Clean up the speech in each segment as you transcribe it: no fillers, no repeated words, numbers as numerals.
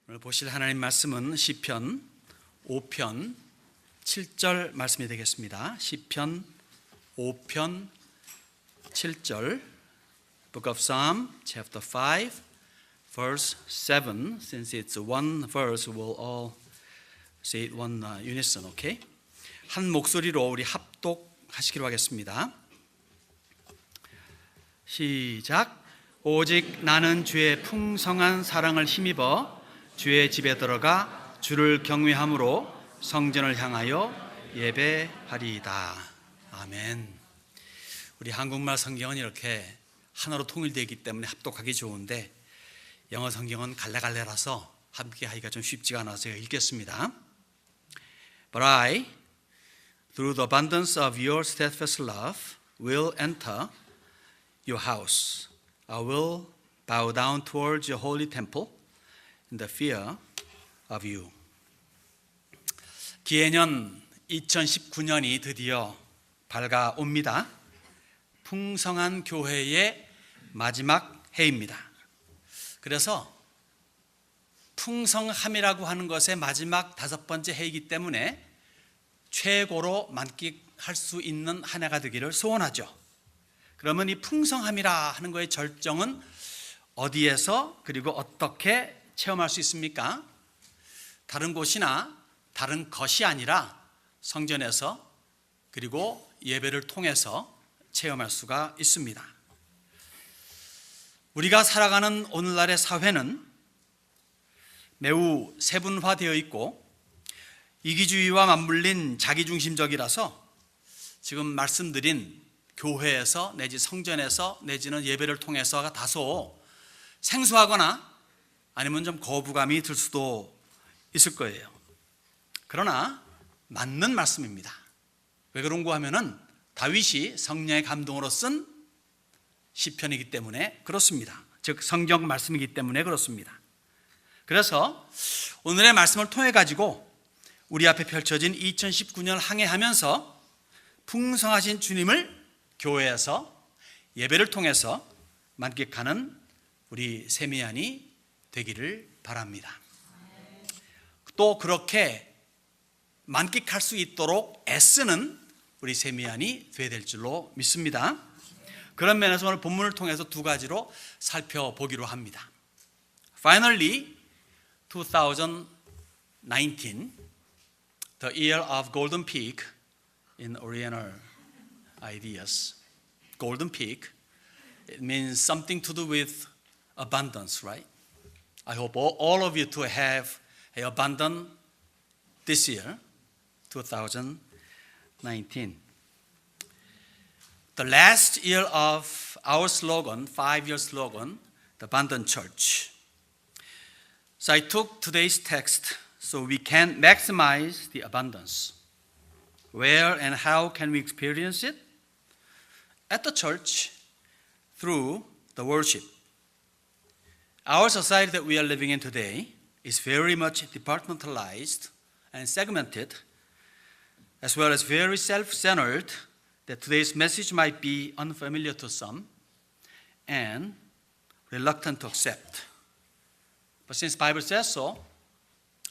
오늘 보실 하나님 말씀은 시편 5편 7절 말씀이 되겠습니다. 시편 5편 7절 Book of Psalm chapter 5 verse 7. Since it's one verse, we'll all say it one unison, okay? 한 목소리로 우리 합독하시기로 하겠습니다. 시작. 오직 나는 주의 풍성한 사랑을 힘입어 주의 집에 들어가 주를 경외함으로 성전을 향하여 예배하리이다. 아멘. 우리 한국말 성경은 이렇게 하나로 통일되어 있기 때문에 합독하기 좋은데 영어 성경은 갈래갈래라서 함께 하기가 좀 쉽지가 않아서 읽겠습니다. But I, through the abundance of your steadfast love, will enter your house. I will bow down towards your holy temple in the fear of you. 기해년 2019년이 드디어 밝아옵니다. 풍성한 교회의 마지막 해입니다. 그래서 풍성함이라고 하는 것의 마지막 5번째 해이기 때문에 최고로 만끽할 수 있는 한 해가 되기를 소원하죠. 그러면 이 풍성함이라 하는 것의 절정은 어디에서 그리고 어떻게 체험할 수 있습니까? 다른 곳이나 다른 것이 아니라 성전에서 그리고 예배를 통해서 체험할 수가 있습니다. 우리가 살아가는 오늘날의 사회는 매우 세분화되어 있고 이기주의와 맞물린 자기중심적이라서 지금 말씀드린 교회에서 내지 성전에서 내지는 예배를 통해서가 다소 생소하거나 아니면 좀 거부감이 들 수도 있을 거예요. 그러나 맞는 말씀입니다. 왜 그런가 하면은 다윗이 성령의 감동으로 쓴 시편이기 때문에 그렇습니다. 즉 성경 말씀이기 때문에 그렇습니다. 그래서 오늘의 말씀을 통해 가지고 우리 앞에 펼쳐진 2019년을 항해하면서 풍성하신 주님을 교회에서 예배를 통해서 만끽하는 우리 세미안이 되기를 바랍니다. 또 그렇게 만끽할 수 있도록 애쓰는 우리 세미안이 되어야 될 줄로 믿습니다. 그런 면에서 오늘 본문을 통해서 두 가지로 살펴보기로 합니다. Finally, 2019, the year of Golden Peak in Oriental ideas. Golden Peak, it means something to do with abundance, right? I hope all of you to have an abundant this year, 2019. The last year of our slogan, 5-year slogan, the Abundant Church. So I took today's text so we can maximize the abundance. Where and how can we experience it? At the church, through the worship. Our society that we are living in today is very much departmentalized and segmented, as well as very self-centered, that today's message might be unfamiliar to some and reluctant to accept. But since the Bible says so,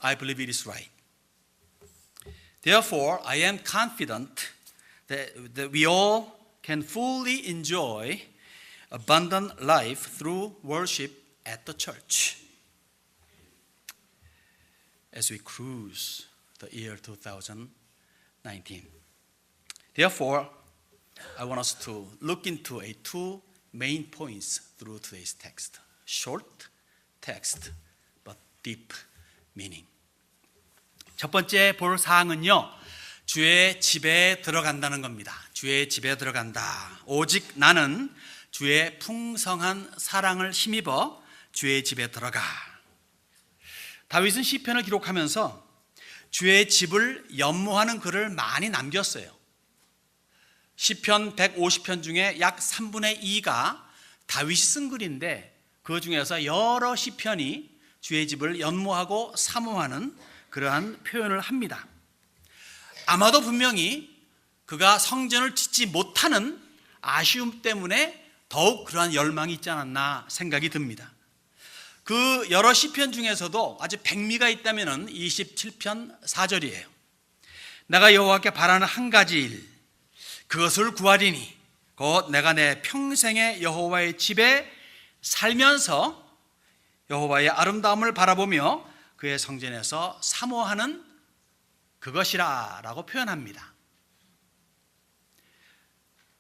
I believe it is right. Therefore, I am confident that we all can fully enjoy abundant life through worship at the church as we cruise the year 2019. Therefore, I want us to look into two main points through today's text. Short text, but deep meaning. 첫 번째 볼 사항은요, 주의 집에 들어간다는 겁니다. 주의 집에 들어간다. 오직 나는 주의 풍성한 사랑을 힘입어 주의 집에 들어가. 다윗은 시편을 기록하면서 주의 집을 연모하는 글을 많이 남겼어요. 시편 150편 중에 약 3분의 2가 다윗이 쓴 글인데 그 중에서 여러 시편이 주의 집을 연모하고 사모하는 그러한 표현을 합니다. 아마도 분명히 그가 성전을 짓지 못하는 아쉬움 때문에 더욱 그러한 열망이 있지 않았나 생각이 듭니다. 그 여러 시편 중에서도 아주 백미가 있다면 27편 4절이에요. 내가 여호와께 바라는 한 가지 일, 그것을 구하리니 곧 내가 내 평생에 여호와의 집에 살면서 여호와의 아름다움을 바라보며 그의 성전에서 사모하는 그것이라 라고 표현합니다.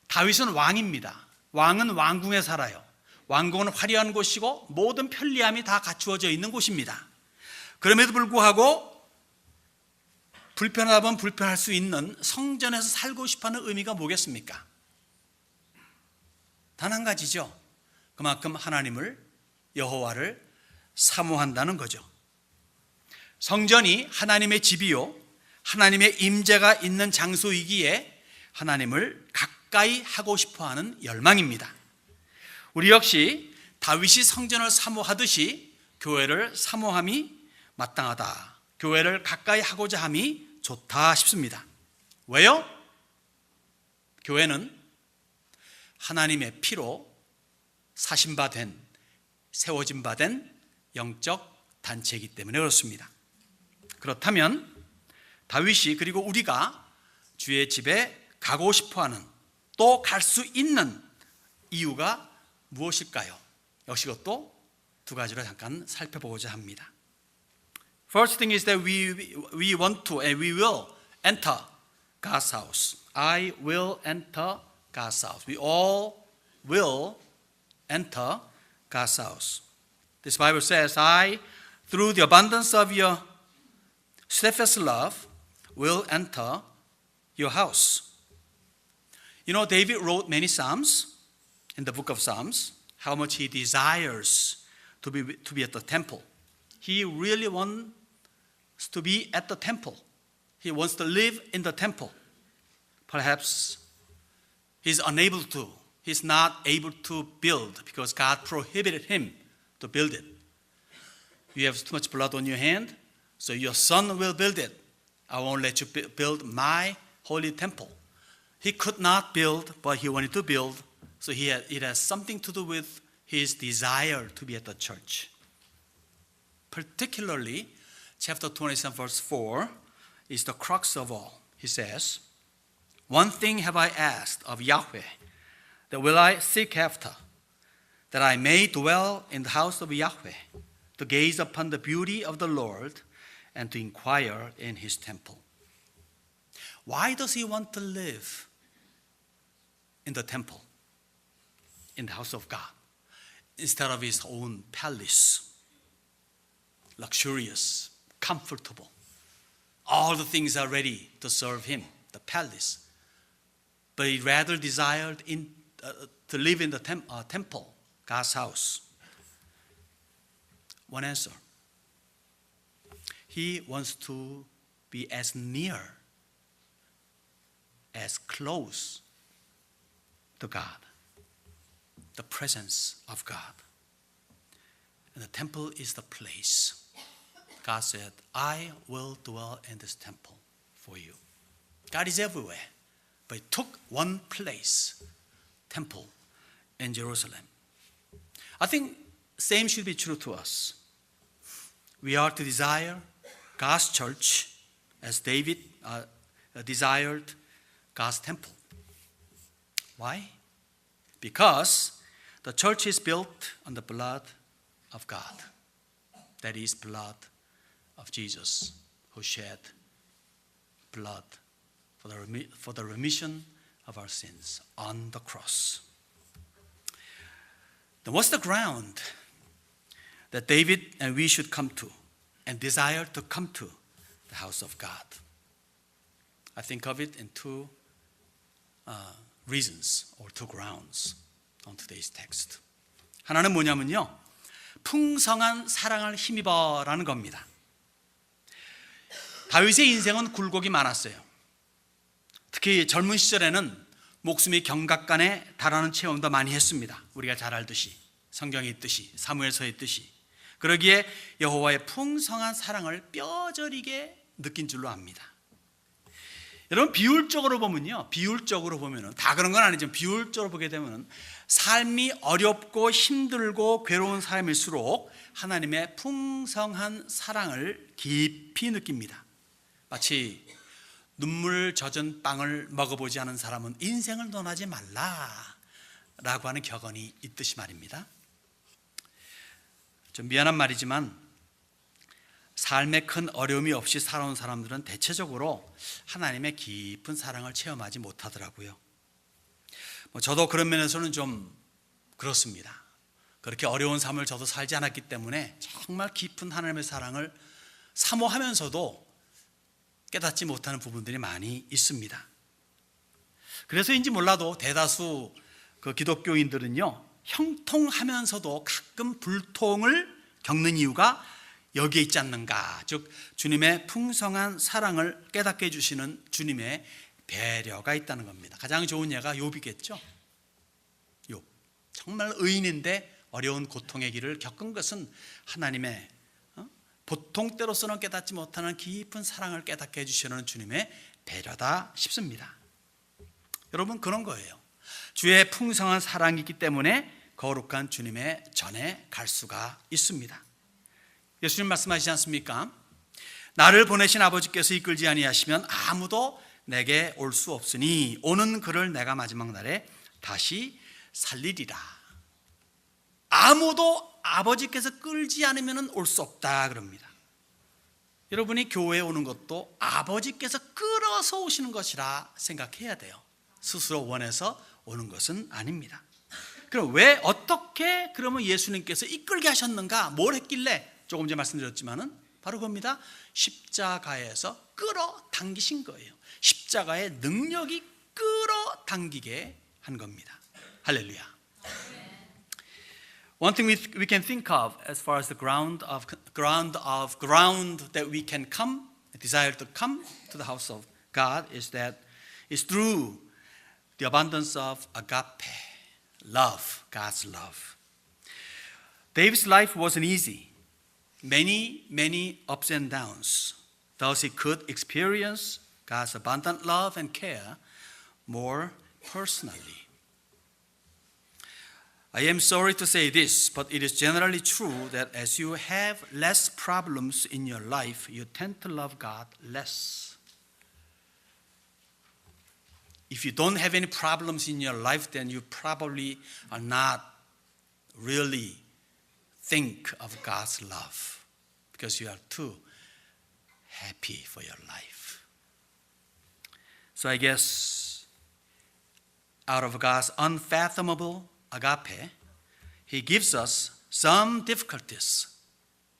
다윗은 왕입니다. 왕은 왕궁에 살아요. 왕궁은 화려한 곳이고 모든 편리함이 다 갖추어져 있는 곳입니다. 그럼에도 불구하고 불편하면 불편할 수 있는 성전에서 살고 싶어하는 의미가 뭐겠습니까? 단 한 가지죠. 그만큼 하나님을, 여호와를 사모한다는 거죠. 성전이 하나님의 집이요, 하나님의 임재가 있는 장소이기에 하나님을 가까이 하고 싶어하는 열망입니다. 우리 역시 다윗이 성전을 사모하듯이 교회를 사모함이 마땅하다, 교회를 가까이 하고자 함이 좋다 싶습니다. 왜요? 교회는 하나님의 피로 사신 바 된, 세워진 바 된 영적 단체이기 때문에 그렇습니다. 그렇다면 다윗이, 그리고 우리가 주의 집에 가고 싶어하는, 또 갈 수 있는 이유가 무엇일까요? 역시 그것도 두 가지로 잠깐 살펴보고자 합니다. First thing is that we want to and we will enter God's house. I will enter God's house. We all will enter God's house. This Bible says, I, through the abundance of your steadfast love, will enter your house. You know, David wrote many psalms in the book of Psalms, how much he desires to be at the temple. He really wants to be at the temple. He wants to live in the temple. Perhaps he's unable to. He's not able to build because God prohibited him to build it. You have too much blood on your hand, so your son will build it. I won't let you build my holy temple. He could not build, but he wanted to build. So it has something to do with his desire to be at the church. Particularly, chapter 27, verse 4 is the crux of all. He says, one thing have I asked of Yahweh, that will I seek after, that I may dwell in the house of Yahweh, to gaze upon the beauty of the Lord, and to inquire in his temple. Why does he want to live in the temple, in the house of God, instead of his own palace? Luxurious, comfortable. All the things are ready to serve him, the palace. But he rather desired to live in the temple, God's house. One answer. He wants to be as near, as close to God, the presence of God. And the temple is the place. God said, I will dwell in this temple for you. God is everywhere, but he took one place, temple in Jerusalem. I think same should be true to us. We are to desire God's church as David desired God's temple. Why? Because the church is built on the blood of God. That is blood of Jesus, who shed blood for the remission of our sins on the cross. Then what's the ground that David and we should come to and desire to come to the house of God? I think of it in two reasons or two grounds on today's text. 하나는 뭐냐면요, 풍성한 사랑을 힘입어라는 겁니다. 다윗의 인생은 굴곡이 많았어요. 특히 젊은 시절에는 목숨이 경각간에 달하는 체험도 많이 했습니다. 우리가 잘 알듯이, 성경에 있듯이, 사무엘서에 있듯이. 그러기에 여호와의 풍성한 사랑을 뼈저리게 느낀 줄로 압니다. 여러분 비율적으로 보면은 다 그런 건 아니지만 비율적으로 보게 되면은 삶이 어렵고 힘들고 괴로운 삶일수록 하나님의 풍성한 사랑을 깊이 느낍니다. 마치 눈물 젖은 빵을 먹어보지 않은 사람은 인생을 논하지 말라라고 하는 격언이 있듯이 말입니다. 좀 미안한 말이지만 삶에 큰 어려움이 없이 살아온 사람들은 대체적으로 하나님의 깊은 사랑을 체험하지 못하더라고요. 저도 그런 면에서는 좀 그렇습니다. 그렇게 어려운 삶을 저도 살지 않았기 때문에 정말 깊은 하나님의 사랑을 사모하면서도 깨닫지 못하는 부분들이 많이 있습니다. 그래서인지 몰라도 대다수 그 기독교인들은요, 형통하면서도 가끔 불통을 겪는 이유가 여기에 있지 않는가. 즉 주님의 풍성한 사랑을 깨닫게 해주시는 주님의 배려가 있다는 겁니다. 가장 좋은 예가 욥이겠죠. 욥, 정말 의인인데 어려운 고통의 길을 겪은 것은 하나님의 보통 때로서는 깨닫지 못하는 깊은 사랑을 깨닫게 해주시는 주님의 배려다 싶습니다. 여러분, 그런 거예요. 주의 풍성한 사랑이 있기 때문에 거룩한 주님의 전에 갈 수가 있습니다. 예수님 말씀하시지 않습니까? 나를 보내신 아버지께서 이끌지 아니하시면 아무도 내게 올 수 없으니 오는 그를 내가 마지막 날에 다시 살리리라. 아무도 아버지께서 끌지 않으면 올 수 없다 그럽니다. 여러분이 교회에 오는 것도 아버지께서 끌어서 오시는 것이라 생각해야 돼요. 스스로 원해서 오는 것은 아닙니다. 그럼 왜 어떻게 그러면 예수님께서 이끌게 하셨는가? 뭘 했길래? 조금 전에 말씀드렸지만은 바로 그겁니다. 십자가에서 끌어당기신 거예요. 십자가의 능력이 끌어당기게 한 겁니다. 할렐루야. One thing we can think of as far as the ground that we can come, desire to come to the house of God is that it's through the abundance of agape, love, God's love. David's life wasn't easy. Many ups and downs. Thus he could experience God's abundant love and care more personally. I am sorry to say this, but it is generally true that as you have less problems in your life, you tend to love God less. If you don't have any problems in your life, then you probably are not really think of God's love because you are too happy for your life. So I guess out of God's unfathomable agape, He gives us some difficulties,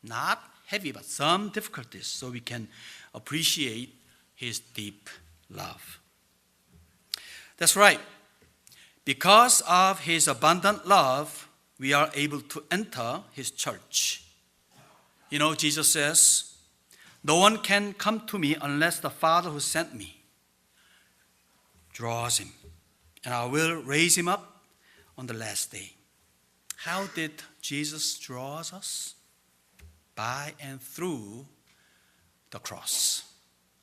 not heavy, but some difficulties, so we can appreciate His deep love. That's right. Because of His abundant love, we are able to enter His church. You know, Jesus says, "No one can come to me unless the Father who sent me draws him, and I will raise him up on the last day." How did Jesus draw us? By and through the cross.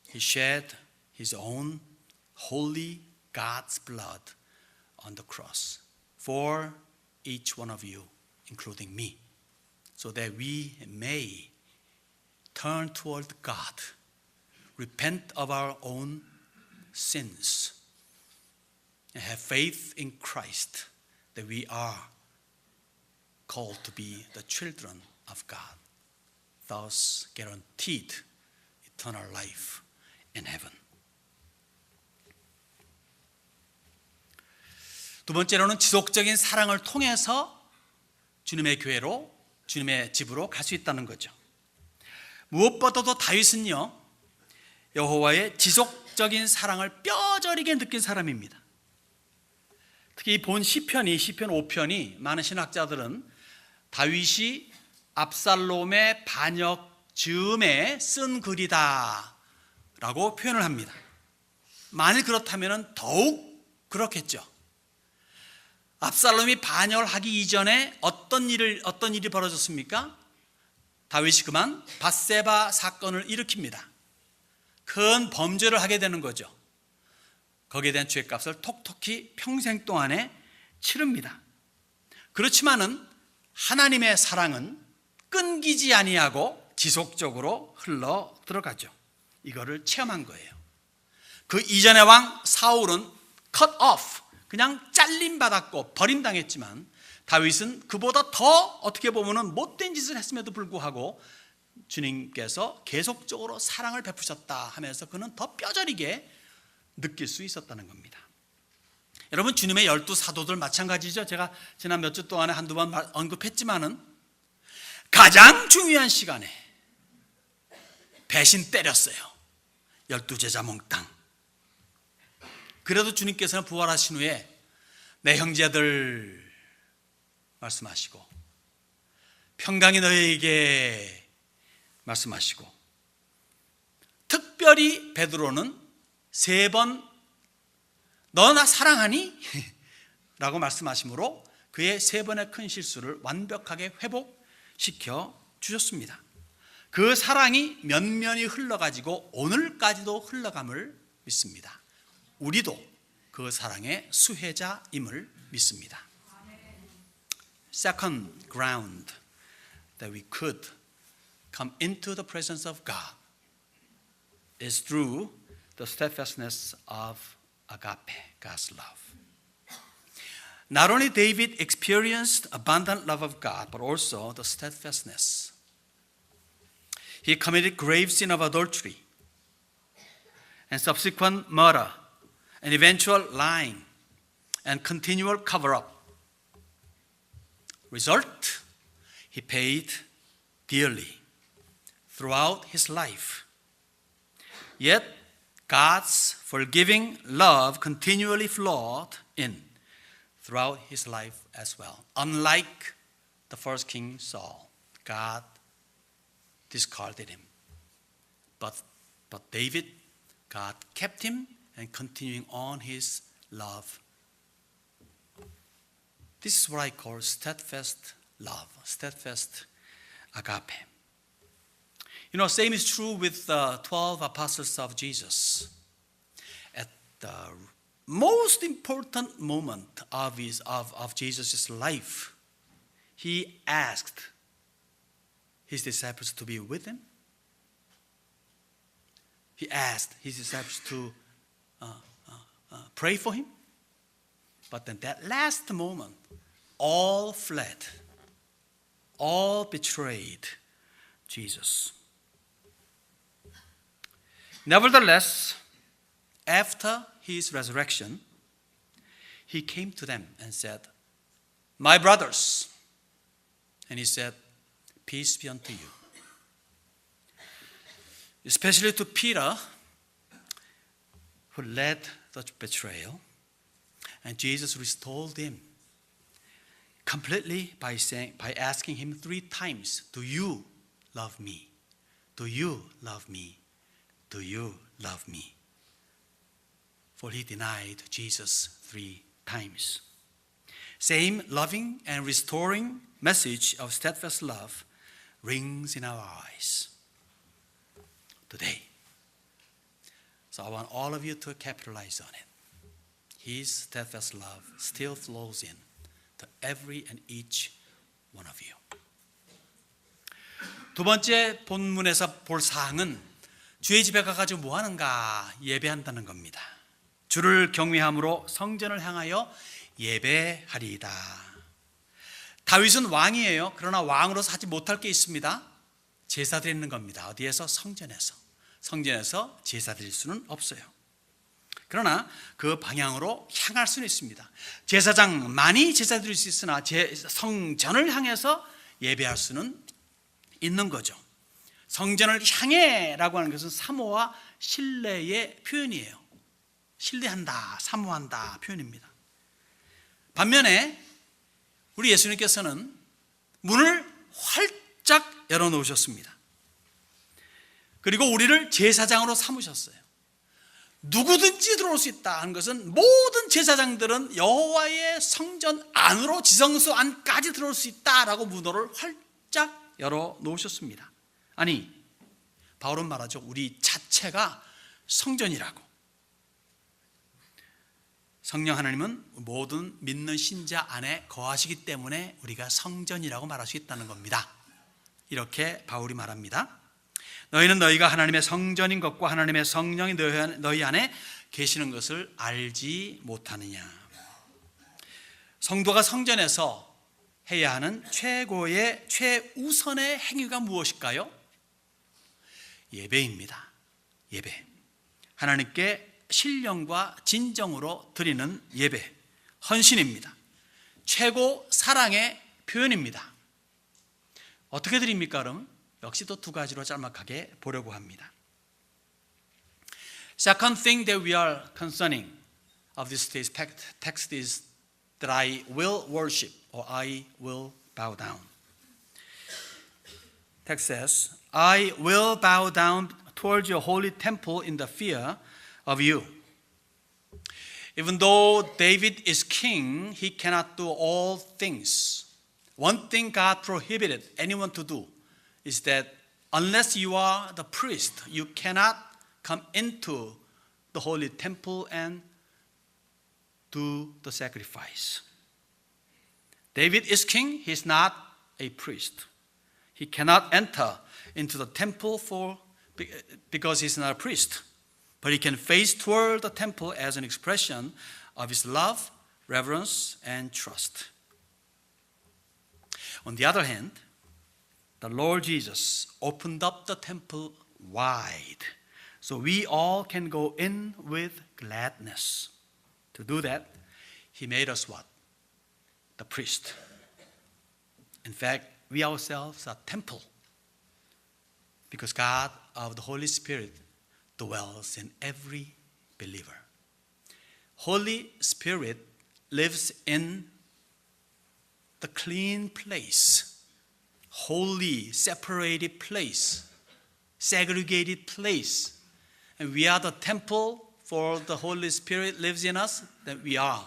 He shed His own holy God's blood on the cross for each one of you, including me, so that we may turn toward God, repent of our own sins, and have faith in Christ that we are called to be the children of God, thus guaranteed eternal life in heaven. 두 번째로는 지속적인 사랑을 통해서 주님의 교회로, 주님의 집으로 갈 수 있다는 거죠. 무엇보다도 다윗은요, 여호와의 지속적인 사랑을 뼈저리게 느낀 사람입니다. 특히 본 시편 5편이 많은 신학자들은 다윗이 압살롬의 반역 즈음에 쓴 글이다 라고 표현을 합니다. 만일 그렇다면 더욱 그렇겠죠. 압살롬이 반역을 하기 이전에 어떤 일이 벌어졌습니까? 다윗이 그만 밧세바 사건을 일으킵니다. 큰 범죄를 하게 되는 거죠. 거기에 대한 죄값을 톡톡히 평생 동안에 치릅니다. 그렇지만은 하나님의 사랑은 끊기지 아니하고 지속적으로 흘러 들어가죠. 이거를 체험한 거예요. 그 이전의 왕 사울은 cut off, 그냥 잘림받았고 버림당했지만 다윗은 그보다 더 어떻게 보면 못된 짓을 했음에도 불구하고 주님께서 계속적으로 사랑을 베푸셨다 하면서 그는 더 뼈저리게 느낄 수 있었다는 겁니다. 여러분, 주님의 12사도들 마찬가지죠. 제가 지난 몇 주 동안에 한두 번 언급했지만은 가장 중요한 시간에 배신 때렸어요. 12제자 몽땅. 그래도 주님께서는 부활하신 후에 내 형제들 말씀하시고 평강이 너희에게 말씀하시고 특별히 베드로는 3번 너 나 사랑하니? 라고 말씀하시므로 그의 3번의 큰 실수를 완벽하게 회복시켜 주셨습니다. 그 사랑이 면면이 흘러가지고 오늘까지도 흘러감을 믿습니다. 우리도 그 사랑의 수혜자임을 믿습니다. Second ground that we could come into the presence of God is through the steadfastness of agape, God's love. Not only David experienced abundant love of God, but also the steadfastness. He committed grave sin of adultery and subsequent murder and eventual lying and continual cover-up. Result, he paid dearly throughout his life. Yet, God's forgiving love continually flowed in throughout his life as well. Unlike the first king Saul, God discarded him. But David, God kept him and continuing on his love. This is what I call steadfast love, steadfast agape. You know, same is true with the 12 apostles of Jesus. At the most important moment of Jesus' life, he asked his disciples to be with him. He asked his disciples to pray for him. But then that last moment, all fled, all betrayed Jesus. Nevertheless, after his resurrection, he came to them and said, "My brothers," and he said, "Peace be unto you." Especially to Peter, who led the betrayal, and Jesus restored him completely by asking him 3 times, "Do you love me? Do you love me? Do you love me?" For he denied Jesus 3 times. Same loving and restoring message of steadfast love rings in our eyes today. So I want all of you to capitalize on it. His steadfast love still flows in to every and each one of you. 두 번째 본문에서 볼 사항은 주의 집에 가가지고 뭐 하는가? 예배한다는 겁니다. 주를 경외함으로 성전을 향하여 예배하리이다. 다윗은 왕이에요. 그러나 왕으로서 하지 못할 게 있습니다. 제사 드리는 겁니다. 어디에서? 성전에서. 성전에서 제사 드릴 수는 없어요. 그러나 그 방향으로 향할 수는 있습니다. 제사장만이 제사 드릴 수 있으나 성전을 향해서 예배할 수는 있는 거죠. 성전을 향해라고 하는 것은 사모와 신뢰의 표현이에요. 신뢰한다, 사모한다 표현입니다. 반면에 우리 예수님께서는 문을 활짝 열어놓으셨습니다. 그리고 우리를 제사장으로 삼으셨어요. 누구든지 들어올 수 있다 하는 것은 모든 제사장들은 여호와의 성전 안으로 지성소 안까지 들어올 수 있다라고 문호를 활짝 열어놓으셨습니다. 아니, 바울은 말하죠. 우리 자체가 성전이라고. 성령 하나님은 모든 믿는 신자 안에 거하시기 때문에 우리가 성전이라고 말할 수 있다는 겁니다. 이렇게 바울이 말합니다. 너희는 너희가 하나님의 성전인 것과 하나님의 성령이 너희 안에 계시는 것을 알지 못하느냐. 성도가 성전에서 해야 하는 최우선의 행위가 무엇일까요? 예배입니다. 예배. 하나님께 신령과 진정으로 드리는 예배, 헌신입니다. 최고 사랑의 표현입니다. 어떻게 드립니까? 그럼 역시 또 두 가지로 짤막하게 보려고 합니다. Second thing that we are concerning of this text is that I will worship or I will bow down. Text says, I will bow down towards your holy temple in the fear of you. Even though David is king, he cannot do all things. One thing God prohibited anyone to do is that unless you are the priest, you cannot come into the holy temple and do the sacrifice. David is king, he is not a priest. He cannot enter into the temple because he is not a priest. But he can face toward the temple as an expression of his love, reverence, and trust. On the other hand, the Lord Jesus opened up the temple wide so we all can go in with gladness. To do that, he made us what? The priest. In fact, we ourselves are temple because God of the Holy Spirit dwells in every believer. Holy Spirit lives in the clean place, holy, separated place, segregated place. And we are the temple for the Holy Spirit lives in us, that we are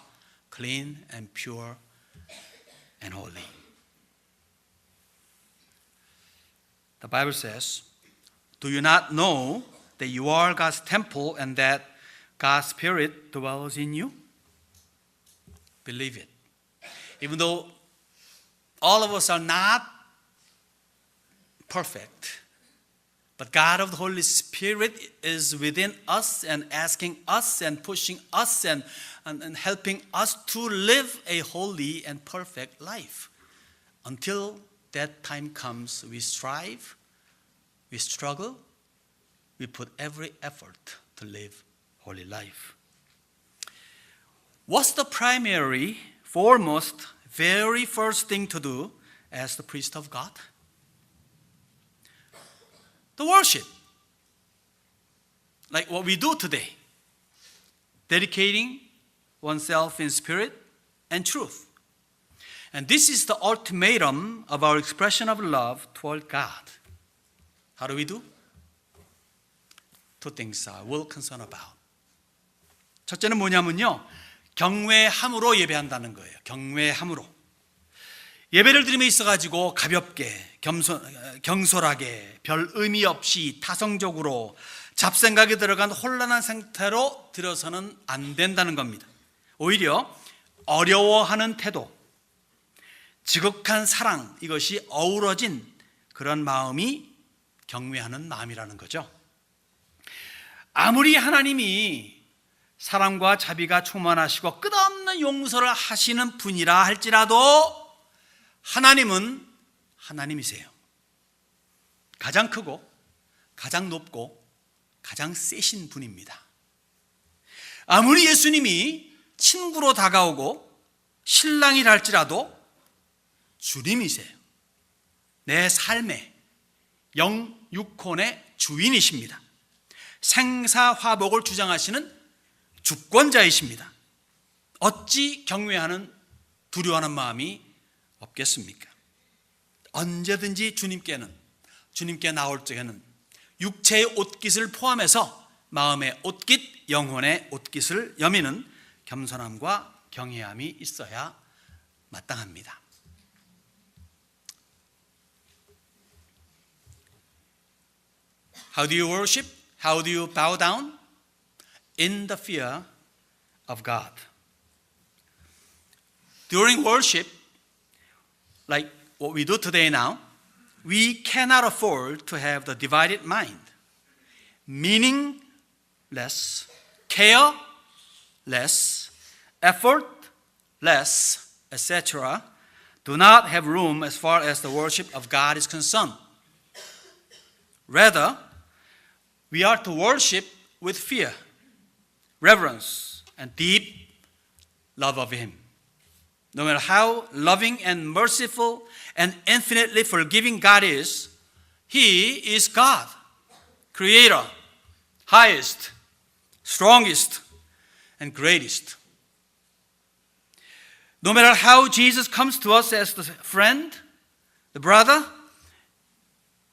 clean and pure and holy. The Bible says, do you not know that you are God's temple and that God's Spirit dwells in you? Believe it. Even though all of us are not perfect, but God of the Holy Spirit is within us and asking us and pushing us and helping us to live a holy and perfect life. Until that time comes, we strive, we struggle, we put every effort to live holy life. What's the primary, foremost, very first thing to do as the priest of God? The worship. Like what we do today. Dedicating oneself in spirit and truth. And this is the ultimatum of our expression of love toward God. How do we do? Two things I will concern about. 첫째는 뭐냐면요, 경외함으로 예배한다는 거예요. 경외함으로. 예배를 드림에 있어가지고 가볍게, 경솔하게, 별 의미 없이 타성적으로 잡생각에 들어간 혼란한 상태로 들어서는 안 된다는 겁니다. 오히려 어려워하는 태도, 지극한 사랑, 이것이 어우러진 그런 마음이 경외하는 마음이라는 거죠. 아무리 하나님이 사랑과 자비가 충만하시고 끝없는 용서를 하시는 분이라 할지라도 하나님은 하나님이세요. 가장 크고 가장 높고 가장 세신 분입니다. 아무리 예수님이 친구로 다가오고 신랑이라 할지라도 주님이세요. 내 삶의 영 육혼의 주인이십니다. 생사화복을 주장하시는 주권자이십니다. 어찌 경외하는 두려워하는 마음이 없겠습니까? 언제든지 주님께 나올 적에는 육체의 옷깃을 포함해서 마음의 옷깃, 영혼의 옷깃을 여미는 겸손함과 경외함이 있어야 마땅합니다. How do you worship? How do you bow down? In the fear of God. during worship, like what we do today now, we cannot afford to have the divided mind. Meaningless, careless, effortless, etc. do not have room as far as the worship of God is concerned. Rather, we are to worship with fear, reverence, and deep love of Him. No matter how loving and merciful and infinitely forgiving God is, He is God, Creator, highest, strongest, and greatest. No matter how Jesus comes to us as the friend, the brother,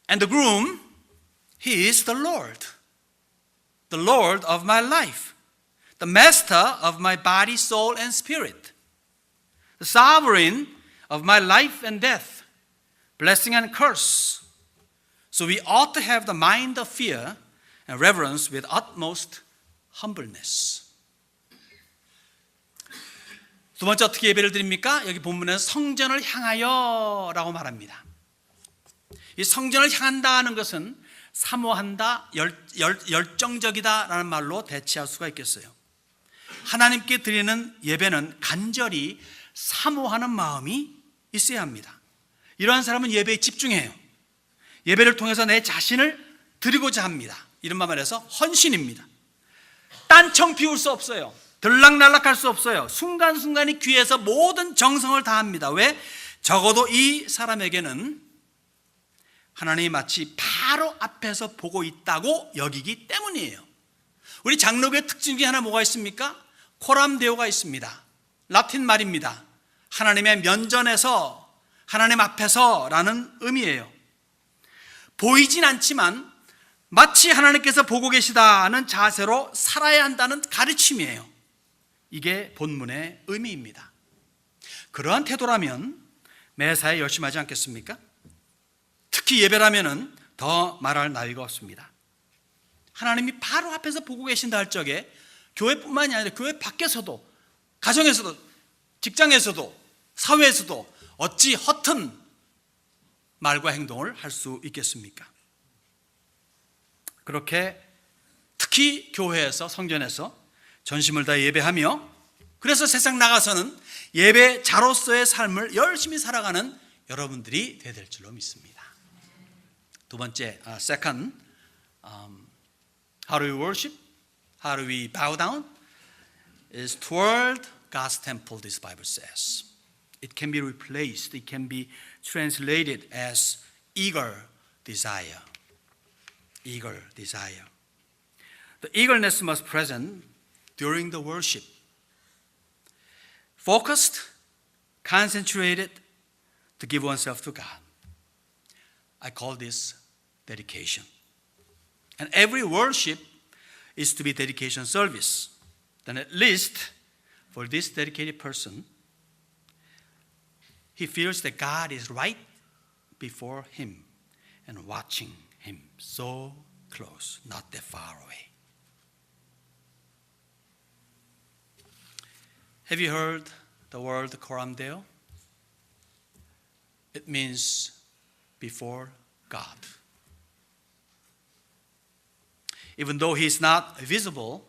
and the groom, He is the Lord of my life, the master of my body, soul, and spirit, the sovereign of my life and death, blessing and curse. So we ought to have the mind of fear and reverence with utmost humbleness. 두 번째 어떻게 예배를 드립니까? 여기 본문에는 성전을 향하여 라고 말합니다. 이 성전을 향한다는 것은 사모한다, 열정적이다 라는 말로 대체할 수가 있겠어요. 하나님께 드리는 예배는 간절히 사모하는 마음이 있어야 합니다. 이러한 사람은 예배에 집중해요. 예배를 통해서 내 자신을 드리고자 합니다. 이런 말에서 헌신입니다. 딴청 피울 수 없어요. 들락날락할 수 없어요. 순간순간이 귀에서 모든 정성을 다합니다. 왜? 적어도 이 사람에게는 하나님이 마치 바로 앞에서 보고 있다고 여기기 때문이에요. 우리 장로교의 특징 중에 하나 뭐가 있습니까? 코람 데오가 있습니다. 라틴 말입니다. 하나님의 면전에서, 하나님 앞에서 라는 의미예요. 보이진 않지만 마치 하나님께서 보고 계시다는 자세로 살아야 한다는 가르침이에요. 이게 본문의 의미입니다. 그러한 태도라면 매사에 열심히 하지 않겠습니까? 특히 예배라면 더 말할 나위가 없습니다. 하나님이 바로 앞에서 보고 계신다 할 적에 교회뿐만이 아니라 교회 밖에서도, 가정에서도, 직장에서도, 사회에서도 어찌 허튼 말과 행동을 할 수 있겠습니까? 그렇게 특히 교회에서, 성전에서 전심을 다해 예배하며, 그래서 세상 나가서는 예배자로서의 삶을 열심히 살아가는 여러분들이 되어야 될 줄로 믿습니다. 두 번째, second, how do we worship? How do we bow down? Is toward God's temple, this Bible says. It can be replaced, it can be translated as eager desire. Eager desire. The eagerness must be present during the worship. Focused, concentrated to give oneself to God. I call this dedication. And every worship is to be dedication service. Then at least for this dedicated person, he feels that God is right before him and watching him so close, not that far away. Have you heard the word coram deo? It means before God. Even though he is not visible,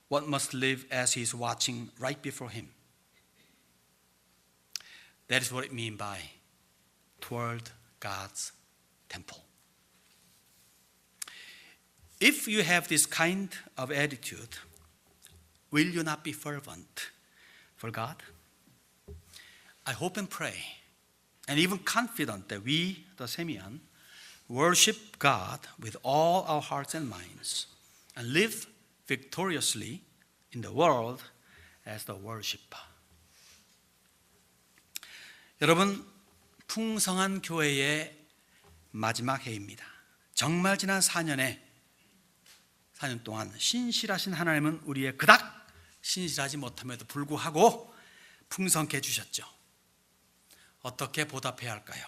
one must live as he is watching right before him. That is what it means by toward God's temple. If you have this kind of attitude, will you not be fervent for God? I hope and pray, and even confident that we, the Semian, worship God with all our hearts and minds and live victoriously in the world as the worshiper. 여러분, 풍성한 교회의 마지막 해입니다. 정말 지난 4년 동안 신실하신 하나님은 우리의 그닥 신실하지 못함에도 불구하고 풍성케 해주셨죠. 어떻게 보답해야 할까요?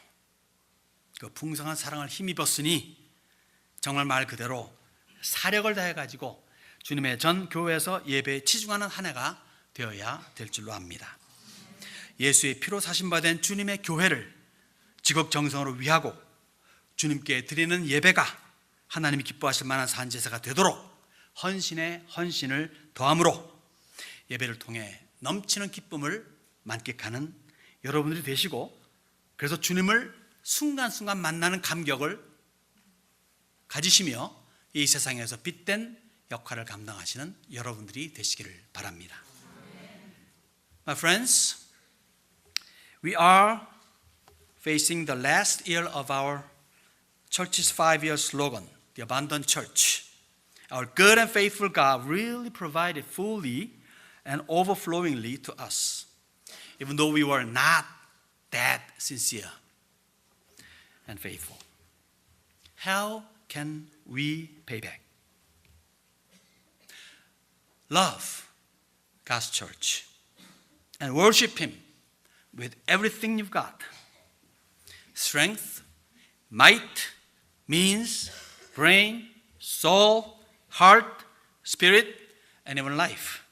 그 풍성한 사랑을 힘입었으니 정말 말 그대로 사력을 다해가지고 주님의 전 교회에서 예배에 치중하는 한 해가 되어야 될 줄로 압니다. 예수의 피로 사신받은 주님의 교회를 지극정성으로 위하고 주님께 드리는 예배가 하나님이 기뻐하실 만한 산제사가 되도록 헌신에 헌신을 더함으로 예배를 통해 넘치는 기쁨을 만끽하는 여러분들이 되시고, 그래서 주님을 순간순간 만나는 감격을 가지시며 이 세상에서 빛된 역할을 감당하시는 여러분들이 되시기를 바랍니다. My friends, we are facing the last year of our church's 5-year slogan, the abundant church. Our good and faithful God really provided fully and overflowingly to us, even though we were not that sincere and faithful. How can we pay back? Love God's church and worship Him with everything you've got. Strength, might, means, brain, soul, heart, spirit, and even life.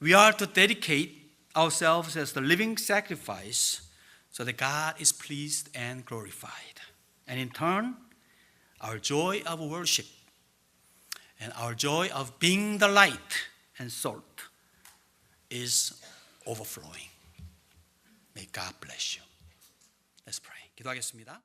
We are to dedicate ourselves as the living sacrifice so that God is pleased and glorified. And in turn, our joy of worship and our joy of being the light and salt is overflowing. May God bless you. Let's pray. 기도하겠습니다.